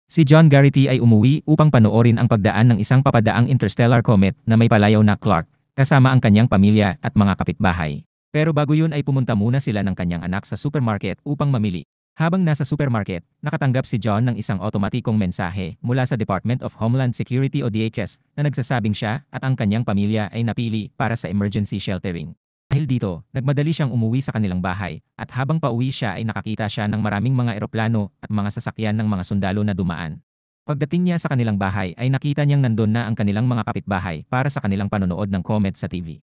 Si John Garrity ay umuwi upang panoorin ang pagdaan ng isang papadaang interstellar comet na may palayaw na Clark, kasama ang kanyang pamilya at mga kapitbahay. Pero bago yun ay pumunta muna sila ng kanyang anak sa supermarket upang mamili. Habang nasa supermarket, nakatanggap si John ng isang otomatikong mensahe mula sa Department of Homeland Security o DHS na nagsasabing siya at ang kanyang pamilya ay napili para sa emergency sheltering. Dahil dito, nagmadali siyang umuwi sa kanilang bahay at habang pauwi siya ay nakakita siya ng maraming mga eroplano at mga sasakyan ng mga sundalo na dumaan. Pagdating niya sa kanilang bahay ay nakita niyang nandun na ang kanilang mga kapitbahay para sa kanilang panonood ng comet sa TV.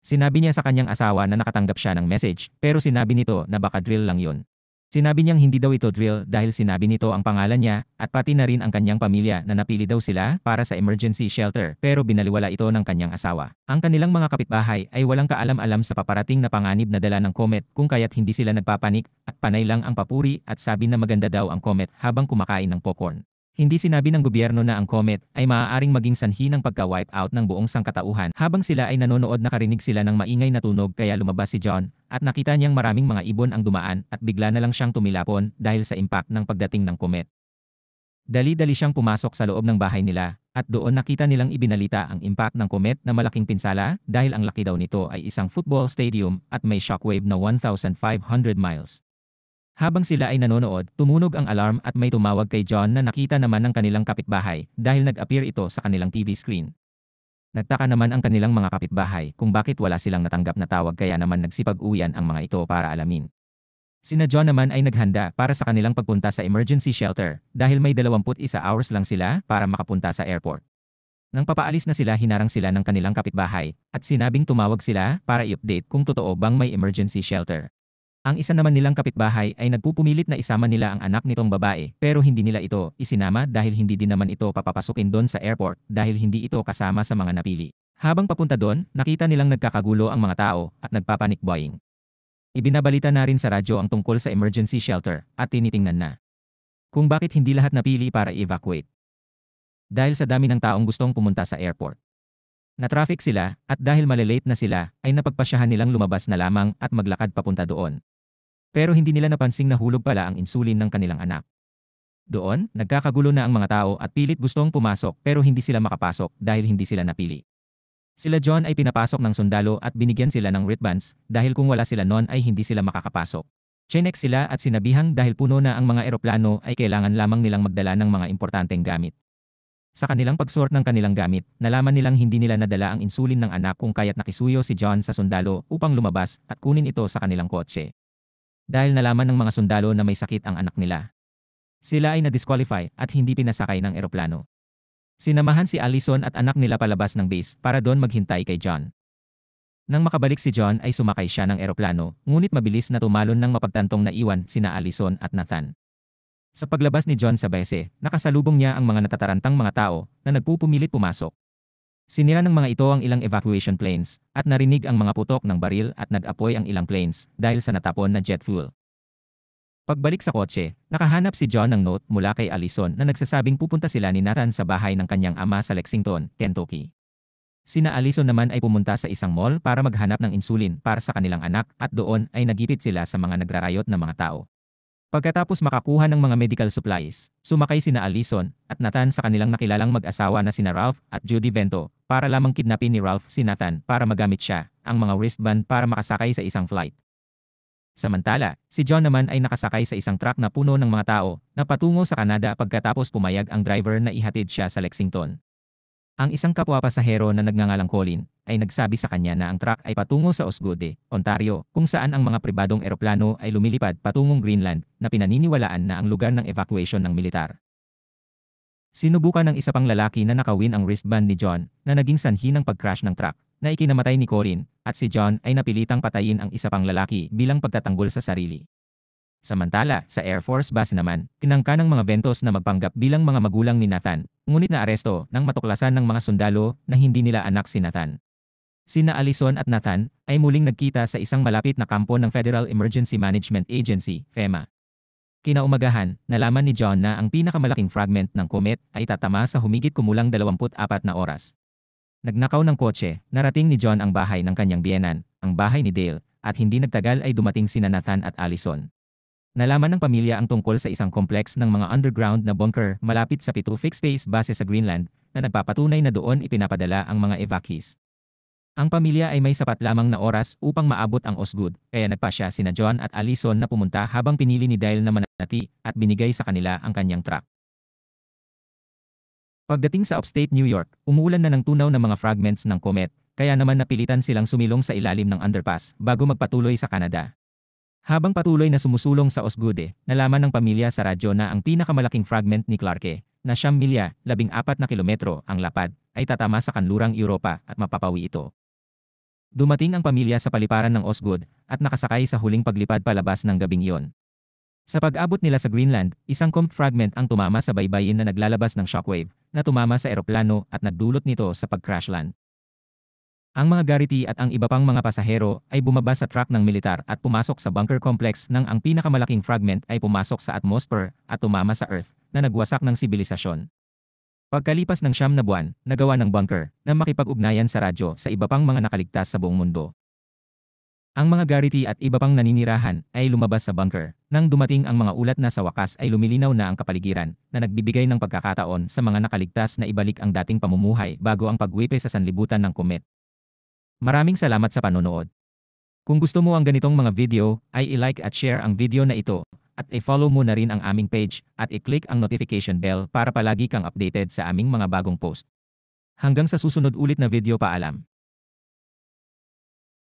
Sinabi niya sa kanyang asawa na nakatanggap siya ng message pero sinabi nito na baka drill lang yun. Sinabi niyang hindi daw ito drill dahil sinabi nito ang pangalan niya at pati na rin ang kanyang pamilya na napili daw sila para sa emergency shelter pero binaliwala ito ng kanyang asawa. Ang kanilang mga kapitbahay ay walang kaalam-alam sa paparating na panganib na dala ng comet kung kaya't hindi sila nagpapanik at panay lang ang papuri at sabi na maganda daw ang comet habang kumakain ng popcorn. Hindi sinabi ng gobyerno na ang comet ay maaaring maging sanhi ng pagka-wipe out ng buong sangkatauhan. Habang sila ay nanonood nakarinig sila ng maingay na tunog kaya lumabas si John at nakita niyang maraming mga ibon ang dumaan at bigla na lang siyang tumilapon dahil sa impact ng pagdating ng comet. Dali-dali siyang pumasok sa loob ng bahay nila at doon nakita nilang ibinalita ang impact ng comet na malaking pinsala dahil ang laki daw nito ay isang football stadium at may shockwave na 1,500 miles. Habang sila ay nanonood, tumunog ang alarm at may tumawag kay John na nakita naman ng kanilang kapitbahay dahil nag-appear ito sa kanilang TV screen. Nagtaka naman ang kanilang mga kapitbahay kung bakit wala silang natanggap na tawag kaya naman nagsipag-uwian ang mga ito para alamin. Sina John naman ay naghanda para sa kanilang pagpunta sa emergency shelter dahil may 21 hours lang sila para makapunta sa airport. Nang papaalis na sila hinarang sila ng kanilang kapitbahay at sinabing tumawag sila para i-update kung totoo bang may emergency shelter. Ang isa naman nilang kapitbahay ay nagpupumilit na isama nila ang anak nitong babae pero hindi nila ito isinama dahil hindi din naman ito papapasukin doon sa airport dahil hindi ito kasama sa mga napili. Habang papunta doon, nakita nilang nagkakagulo ang mga tao at nagpapanikboying. Ibinabalita na rin sa radyo ang tungkol sa emergency shelter at tinitingnan na kung bakit hindi lahat napili para evacuate. Dahil sa dami ng taong gustong pumunta sa airport. Na-traffic sila at dahil malilate na sila ay napagpasyahan nilang lumabas na lamang at maglakad papunta doon. Pero hindi nila napansing nahulog pala ang insulin ng kanilang anak. Doon, nagkakagulo na ang mga tao at pilit gustong pumasok pero hindi sila makapasok dahil hindi sila napili. Sila John ay pinapasok ng sundalo at binigyan sila ng wristbands dahil kung wala sila noon ay hindi sila makakapasok. Chinek sila at sinabihang dahil puno na ang mga eroplano ay kailangan lamang nilang magdala ng mga importanteng gamit. Sa kanilang pagsort ng kanilang gamit, nalaman nilang hindi nila nadala ang insulin ng anak kung kaya't nakisuyo si John sa sundalo upang lumabas at kunin ito sa kanilang kotse. Dahil nalaman ng mga sundalo na may sakit ang anak nila. Sila ay na-disqualify at hindi pinasakay ng eroplano. Sinamahan si Allison at anak nila palabas ng base para doon maghintay kay John. Nang makabalik si John ay sumakay siya ng eroplano, ngunit mabilis na tumalon ng mapagtantong naiwan sina Allison at Nathan. Sa paglabas ni John sa base, nakasalubong niya ang mga natatarantang mga tao na nagpupumilit pumasok. Sinira ng mga ito ang ilang evacuation planes at narinig ang mga putok ng baril at nag-apoy ang ilang planes dahil sa natapon na jet fuel. Pagbalik sa kotse, nakahanap si John ng note mula kay Allison na nagsasabing pupunta sila ni Nathan sa bahay ng kanyang ama sa Lexington, Kentucky. Sina Allison naman ay pumunta sa isang mall para maghanap ng insulin para sa kanilang anak at doon ay nagipit sila sa mga nagrarayot na mga tao. Pagkatapos makakuha ng mga medical supplies, sumakay sina Allison at Nathan sa kanilang nakilalang mag-asawa na sina Ralph at Judy Vento para lamang kidnapin ni Ralph si Nathan para magamit siya ang mga wristband para makasakay sa isang flight. Samantala, si John naman ay nakasakay sa isang truck na puno ng mga tao na patungo sa Canada pagkatapos pumayag ang driver na ihatid siya sa Lexington. Ang isang kapwa pasahero na nagngangalang Colin ay nagsabi sa kanya na ang truck ay patungo sa Osgoode, Ontario, kung saan ang mga pribadong eroplano ay lumilipad patungong Greenland na pinaniniwalaan na ang lugar ng evacuation ng militar. Sinubukan ng isa pang lalaki na nakawin ang wristband ni John na naging sanhi ng pag-crash ng truck na ikinamatay ni Colin at si John ay napilitang patayin ang isa pang lalaki bilang pagtatanggol sa sarili. Samantala, sa Air Force Base naman, tinangka ng mga Ventos na magpanggap bilang mga magulang ni Nathan, ngunit naaresto nang matuklasan ng mga sundalo na hindi nila anak si Nathan. Sina Allison at Nathan ay muling nagkita sa isang malapit na kampo ng Federal Emergency Management Agency, FEMA. Kinaumagahan, nalaman ni John na ang pinakamalaking fragment ng comet ay tatama sa humigit kumulang 24 na oras. Nagnakaw ng kotse, narating ni John ang bahay ng kanyang biyenan, ang bahay ni Dale, at hindi nagtagal ay dumating sina Nathan at Allison. Nalaman ng pamilya ang tungkol sa isang complex ng mga underground na bunker malapit sa Pitufik Space Base sa Greenland na nagpapatunay na doon ipinapadala ang mga evacuees. Ang pamilya ay may sapat lamang na oras upang maabot ang Osgood, kaya nagpasya sina John at Allison na pumunta habang pinili ni Dale na manatili at binigay sa kanila ang kanyang truck. Pagdating sa upstate New York, umuulan na ng tunaw na mga fragments ng comet, kaya naman napilitan silang sumilong sa ilalim ng underpass bago magpatuloy sa Canada. Habang patuloy na sumusulong sa Osgood, nalaman ng pamilya sa radyo na ang pinakamalaking fragment ni Clarke, na 9 milya, 14 na kilometro ang lapad, ay tatama sa kanlurang Europa at mapapawi ito. Dumating ang pamilya sa paliparan ng Osgood at nakasakay sa huling paglipad palabas ng gabing iyon. Sa pag-abot nila sa Greenland, isang comet fragment ang tumama sa baybayin na naglalabas ng shockwave na tumama sa eroplano at nagdulot nito sa pag-crash land. Ang mga Garrity at ang iba pang mga pasahero ay bumaba sa truck ng militar at pumasok sa bunker complex nang ang pinakamalaking fragment ay pumasok sa atmosphere at tumama sa Earth na nagwasak ng sibilisasyon. Pagkalipas ng 9 na buwan, nagawa ng bunker na makipag-ugnayan sa radyo sa iba pang mga nakaligtas sa buong mundo. Ang mga Garrity at iba pang naninirahan ay lumabas sa bunker nang dumating ang mga ulat na sa wakas ay lumilinaw na ang kapaligiran na nagbibigay ng pagkakataon sa mga nakaligtas na ibalik ang dating pamumuhay bago ang pagwipe sa sanlibutan ng komet. Maraming salamat sa panonood. Kung gusto mo ang ganitong mga video, ay i-like at share ang video na ito, at i-follow mo na rin ang aming page, at i-click ang notification bell para palagi kang updated sa aming mga bagong post. Hanggang sa susunod ulit na video, paalam.